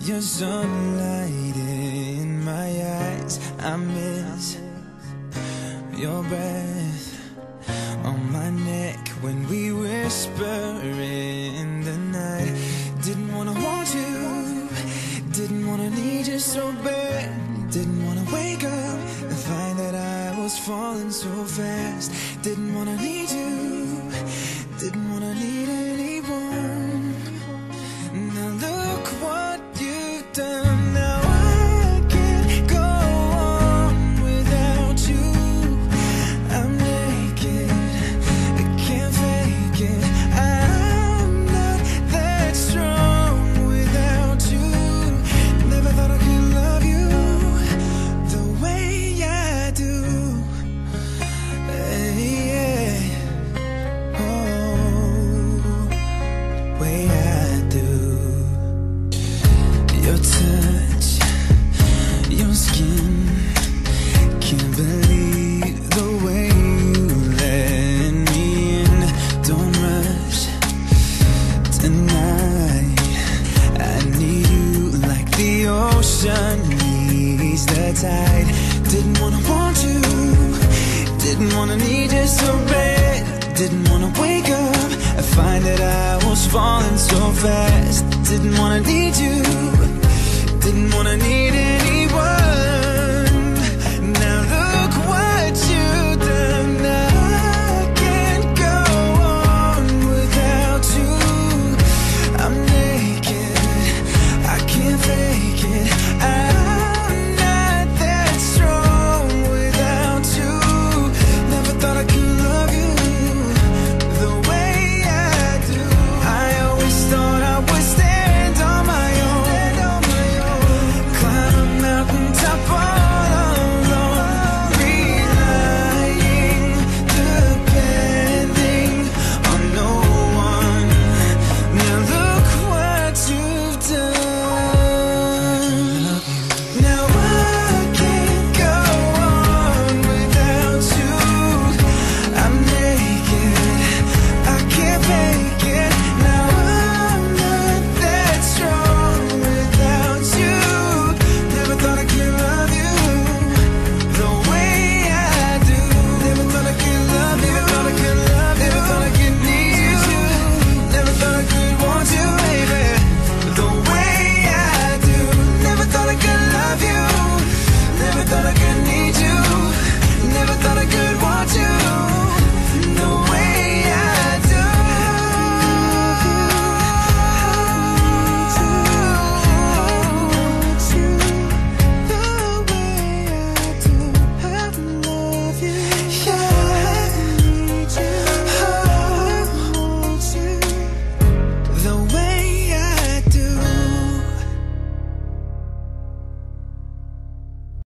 Your sunlight in my eyes. I miss your breath on my neck when we whisper in the night. Didn't wanna want you, didn't wanna need you so bad. Didn't wanna wake up and find that I was falling so fast. Didn't wanna need you, didn't wanna need anyone. Now look what you've done. Now I can't go on without you. I'm naked, I can't fake it. I'm not that strong without you. Never thought I could love you the way I do. Yeah. Oh, way I do. Your touch, your skin, can't believe the way you let me in. Don't rush tonight, I need you like the ocean needs the tide. Didn't wanna want you, didn't wanna need you so bad. Didn't wanna wake up and find that I was falling so fast. Didn't wanna need you,